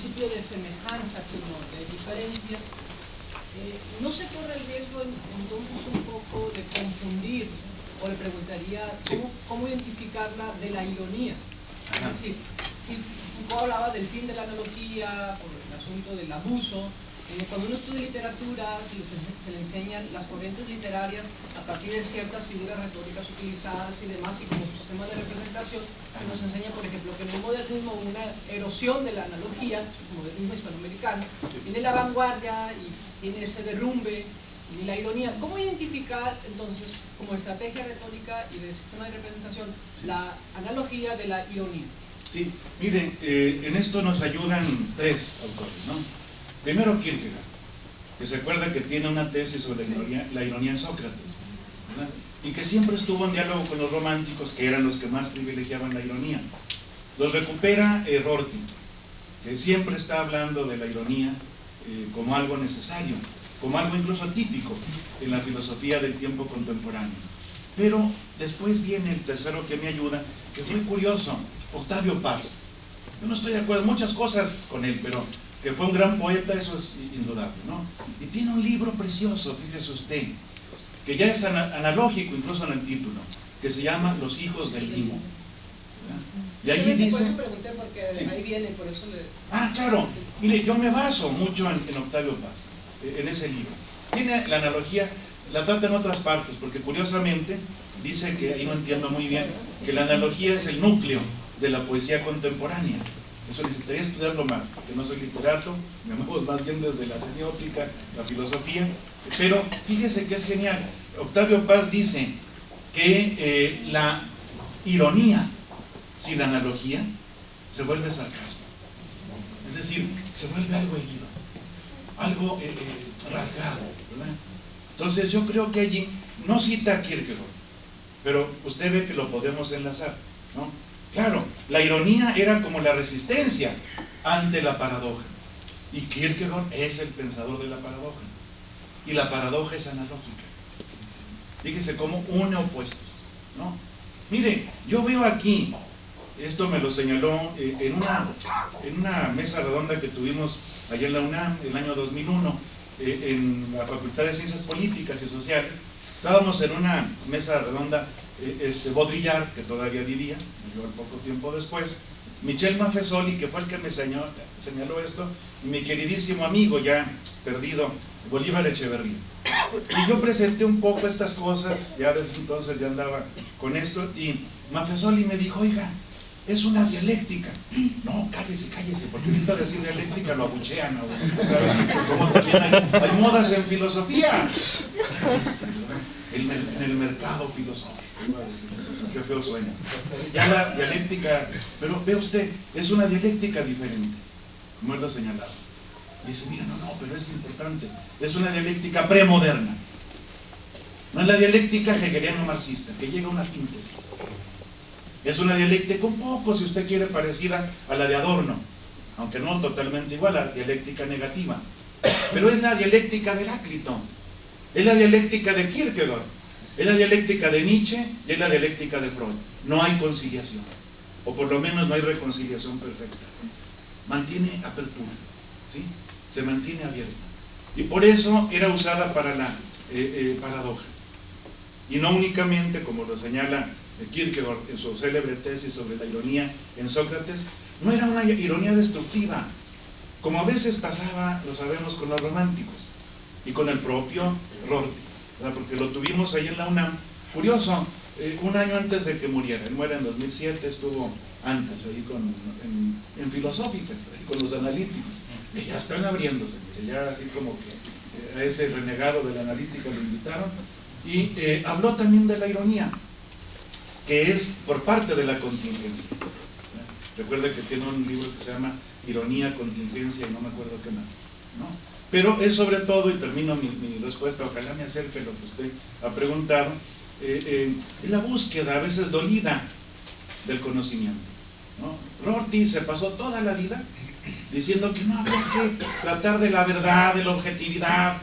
principio de semejanza, sino de diferencias, ¿no se corre el riesgo entonces un poco de confundir, o le preguntaría, cómo identificarla de la ironía? Ajá. Es decir, si Foucault hablaba del fin de la analogía, por el asunto del abuso, cuando uno estudia literatura, se le enseñan las corrientes literarias a partir de ciertas figuras retóricas utilizadas y demás, y como sistema de representación, se nos enseña, por ejemplo, que en el modernismo hubo una erosión de la analogía, el modernismo hispanoamericano, tiene la vanguardia y tiene ese derrumbe, y la ironía. ¿Cómo identificar, entonces, como estrategia retórica y de sistema de representación, la analogía de la ironía? Sí, miren, en esto nos ayudan tres autores, ¿no? Primero Kierkegaard, que se acuerda que tiene una tesis sobre la ironía en Sócrates, ¿verdad? Y que siempre estuvo en diálogo con los románticos, que eran los que más privilegiaban la ironía. Los recupera Rorty, que siempre está hablando de la ironía como algo necesario, como algo incluso típico en la filosofía del tiempo contemporáneo. Pero después viene el tercero que me ayuda, que es muy curioso, Octavio Paz. Yo no estoy de acuerdo en muchas cosas con él, pero que fue un gran poeta, eso es indudable, ¿no? Y tiene un libro precioso, fíjese usted, que ya es analógico incluso en el título, que se llama Los hijos del limo. Y allí dice... Por eso pregunté, porque sí, ahí viene, por eso le... Ah, claro. Mire, yo me baso mucho en Octavio Paz, en ese libro. Tiene la analogía, la trata en otras partes, porque curiosamente dice que, ahí no entiendo muy bien, que la analogía es el núcleo de la poesía contemporánea. Eso necesitaría estudiarlo más, porque no soy literato, me muevo más bien desde la semiótica, la filosofía, pero fíjese que es genial. Octavio Paz dice que la ironía sin analogía se vuelve sarcasmo, es decir, se vuelve algo herido, algo rasgado, ¿verdad? Entonces yo creo que allí, no cita a Kierkegaard, pero usted ve que lo podemos enlazar, ¿no? Claro, la ironía era como la resistencia ante la paradoja, y Kierkegaard es el pensador de la paradoja, y la paradoja es analógica. Fíjese cómo une opuestos, ¿no? Mire, yo veo aquí, esto me lo señaló en una mesa redonda que tuvimos allá en la UNAM, el año 2001, en la Facultad de Ciencias Políticas y Sociales. Estábamos en una mesa redonda, Baudrillard, que todavía vivía, murió poco tiempo después, Michel Maffesoli, que fue el que me señaló esto, y mi queridísimo amigo ya perdido, Bolívar Echeverría. Y yo presenté un poco estas cosas, ya desde entonces ya andaba con esto, y Maffesoli me dijo, oiga, es una dialéctica. No, cállese, porque ahorita decir dialéctica lo abuchean, ¿no? Como también hay modas en filosofía. En el mercado filosófico, qué feo suena. Ya la dialéctica, pero ve usted, es una dialéctica diferente, como él lo señalaba. Dice, mira, no, pero es importante, es una dialéctica premoderna. No es la dialéctica hegeliano-marxista, que llega a una síntesis. Es una dialéctica un poco, si usted quiere, parecida a la de Adorno, aunque no totalmente igual, a la dialéctica negativa. Pero es la dialéctica de Heráclito, es la dialéctica de Kierkegaard, es la dialéctica de Nietzsche y es la dialéctica de Freud. No hay conciliación, o por lo menos no hay reconciliación perfecta. Mantiene apertura, ¿sí? Se mantiene abierta. Y por eso era usada para la paradoja. Y no únicamente, como lo señala Kierkegaard en su célebre tesis sobre la ironía en Sócrates, no era una ironía destructiva, como a veces pasaba, lo sabemos, con los románticos y con el propio Rorty, ¿verdad? Porque lo tuvimos ahí en la UNAM, curioso, un año antes de que muriera. Él muere en 2007, estuvo antes ahí en filosóficas, ahí con los analíticos, que ya están abriéndose, ya así como que a ese renegado de la analítica lo invitaron, y habló también de la ironía, que es por parte de la contingencia. Recuerda que tiene un libro que se llama Ironía, Contingencia y no me acuerdo qué más, ¿no? Pero es sobre todo, y termino mi respuesta, ojalá me acerque a lo que usted ha preguntado, es la búsqueda, a veces dolida, del conocimiento, ¿no? Rorty se pasó toda la vida diciendo que no había que tratar de la verdad, de la objetividad,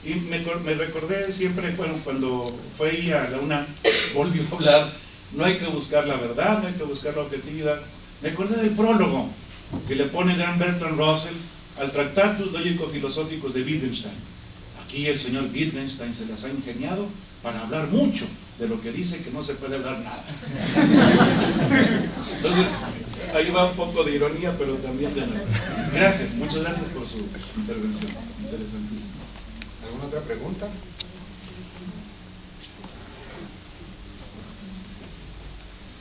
y me recordé siempre, bueno, cuando fue ahí a la UNAM, volvió a hablar, no hay que buscar la verdad, no hay que buscar la objetividad. Me acordé del prólogo que le pone el gran Bertrand Russell al Tractatus Logico-Philosophicus de Wittgenstein. Aquí el señor Wittgenstein se las ha ingeniado para hablar mucho de lo que dice que no se puede hablar nada. Entonces, ahí va un poco de ironía, pero también de nada. Gracias, muchas gracias por su intervención. Interesantísimo. ¿Alguna otra pregunta?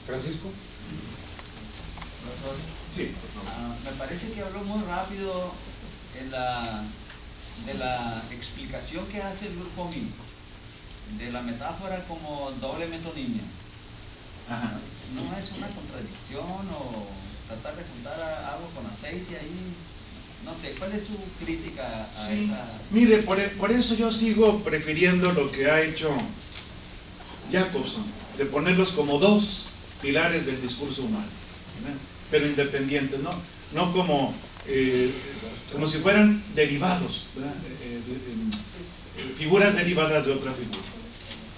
Francisco. Sí, por favor. Me parece que habló muy rápido de la explicación que hace el grupo MI, de la metáfora como doble metonimia. Ajá. ¿No es una contradicción o tratar de juntar agua con aceite ahí? No sé, ¿cuál es su crítica a Sí, esa...? mire, por eso yo sigo prefiriendo lo que ha hecho Jacobson, de ponerlos como dos pilares del discurso humano, ¿verdad? Pero independientes, no como si fueran derivados, ¿verdad? Figuras derivadas de otra figura.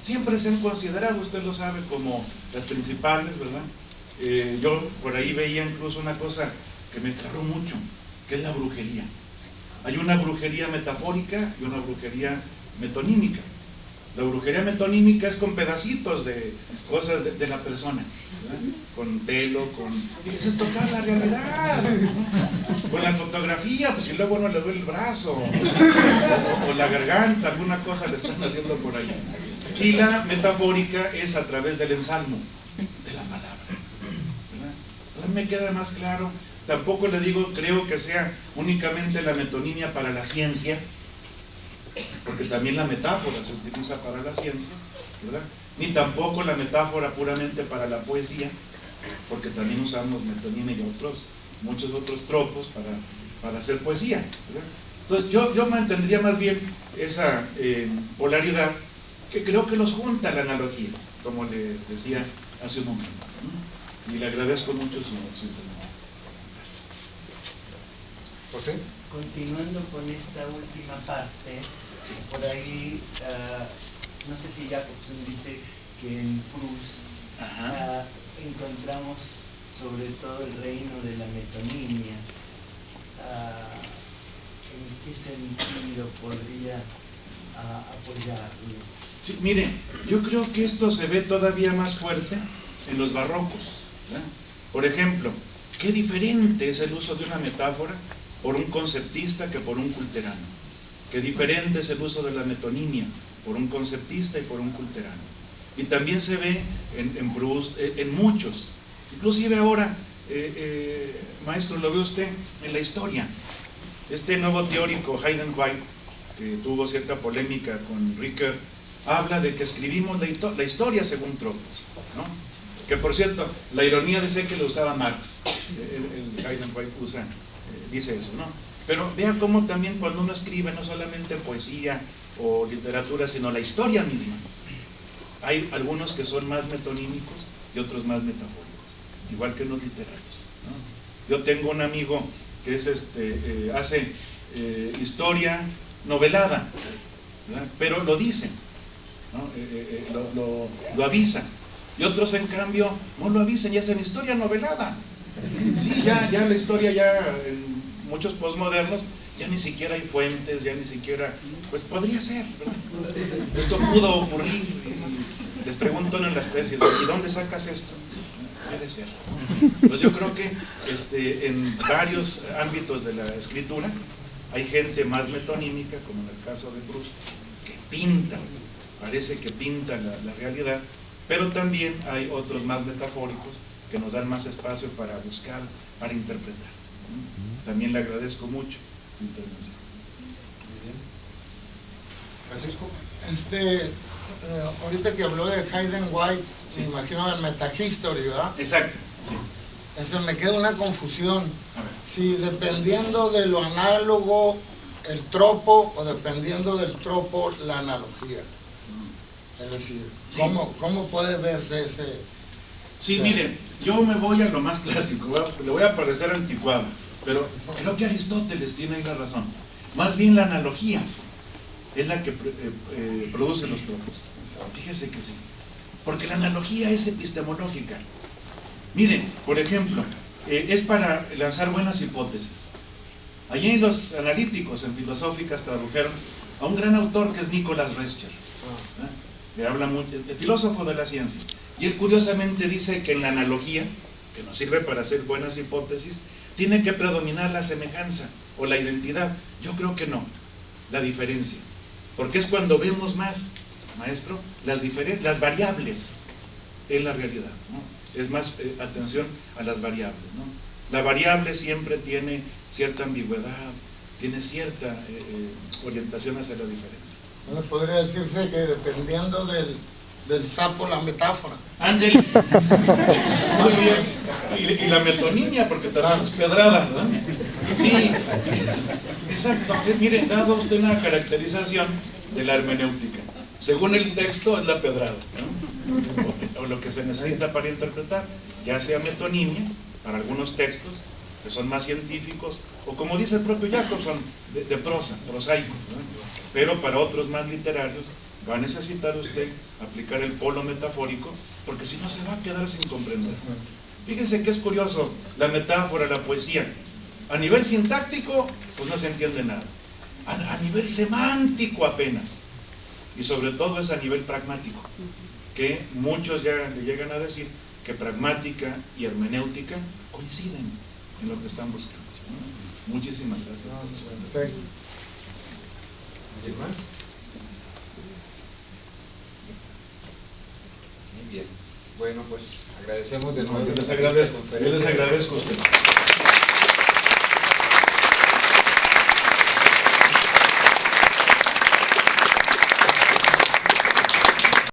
Siempre se han considerado, usted lo sabe, como las principales, ¿verdad? Yo por ahí veía incluso una cosa que me aclaró mucho, que es la brujería. Hay una brujería metafórica y una brujería metonímica. La brujería metonímica es con pedacitos de cosas de la persona, ¿verdad? Con pelo, eso es tocar la realidad. Con la fotografía, pues si luego no le duele el brazo o la garganta, alguna cosa le están haciendo por ahí. Y la metafórica es a través del ensalmo de la palabra, ¿verdad? Entonces me queda más claro. Tampoco le digo, creo que sea únicamente la metonimia para la ciencia, porque también la metáfora se utiliza para la ciencia, ¿verdad? Ni tampoco la metáfora puramente para la poesía, porque también usamos metonimia y muchos otros tropos para hacer poesía, ¿verdad? Entonces yo mantendría más bien esa polaridad, que creo que los junta la analogía, como les decía hace un momento, ¿no? Y le agradezco mucho su intervención. José. Continuando con esta última parte, Sí. por ahí, no sé si Jacobson dice que en Proust encontramos sobre todo el reino de la metonimia. ¿En qué sentido podría apoyarlo? Sí, mire, yo creo que esto se ve todavía más fuerte en los barrocos, ¿verdad? Por ejemplo, qué diferente es el uso de una metáfora por un conceptista que por un culterano. Qué diferente es el uso de la metonimia por un conceptista y por un culterano. Y también se ve en Proust, en muchos. Inclusive ahora, maestro, lo ve usted en la historia. Este nuevo teórico, Hayden White, que tuvo cierta polémica con Ricoeur, habla de que escribimos la historia según tropos, ¿no? Que por cierto, la ironía dice que lo usaba Marx, el Hayden White dice eso, ¿no? Pero vea cómo también cuando uno escribe no solamente poesía o literatura, sino la historia misma, hay algunos que son más metonímicos y otros más metafóricos, igual que los literatos, ¿no? Yo tengo un amigo que es hace historia novelada, ¿verdad? Pero lo dice, ¿no? Lo avisa. Y otros en cambio no lo avisen y hacen historia novelada. Sí, ya la historia en muchos posmodernos ya ni siquiera hay fuentes, ya ni siquiera, pues podría ser, ¿verdad? Esto pudo ocurrir. Les pregunto en las tesis, ¿y dónde sacas esto? Puede ser. Pues yo creo que en varios ámbitos de la escritura hay gente más metonímica, como en el caso de Proust, que pinta, parece que pinta la realidad, pero también hay otros más metafóricos que nos dan más espacio para buscar, para interpretar. También le agradezco mucho su intervención. Muy bien. Francisco. Ahorita que habló de Hayden White, Sí. me imagino el metahistory, ¿verdad? Exacto. Sí. Me queda una confusión. A ver. Si dependiendo de lo análogo el tropo o dependiendo del tropo la analogía. Es decir, Sí. ¿cómo puede verse ese? Sí, mire, yo me voy a lo más clásico, le voy a parecer anticuado, pero creo que Aristóteles tiene ahí la razón. Más bien la analogía es la que produce los tropos. Fíjese que sí, porque la analogía es epistemológica. Miren, por ejemplo, es para lanzar buenas hipótesis. Allí los analíticos en filosóficas tradujeron a un gran autor que es Nicholas Rescher, que habla mucho, de filósofo de la ciencia, y él curiosamente dice que en la analogía, que nos sirve para hacer buenas hipótesis, tiene que predominar la semejanza o la identidad. Yo creo que no, la diferencia, porque es cuando vemos más, maestro, las variables en la realidad, ¿no? Es más atención a las variables, ¿no? La variable siempre tiene cierta ambigüedad, tiene cierta orientación hacia la diferencia. Bueno, podría decirse que dependiendo del sapo la metáfora. Ángel. Muy bien. Y la metonimia, porque también es pedrada, ¿no? Sí, exacto. Mire, dado usted una caracterización de la hermenéutica. Según el texto es la pedrada, ¿no? O lo que se necesita para interpretar, ya sea metonimia, para algunos textos que son más científicos, o como dice el propio Jacobson, de prosa, prosaicos, ¿no? Pero para otros más literarios va a necesitar usted aplicar el polo metafórico, porque si no se va a quedar sin comprender. Fíjense que es curioso la metáfora, la poesía. A nivel sintáctico, pues no se entiende nada. A nivel semántico apenas. Y sobre todo es a nivel pragmático, que muchos ya le llegan a decir que pragmática y hermenéutica coinciden en lo que están buscando, ¿no? Muchísimas gracias. Perfecto. ¿Alguien más? Muy bien. Bueno, pues agradecemos de nuevo. Yo les agradezco a ustedes.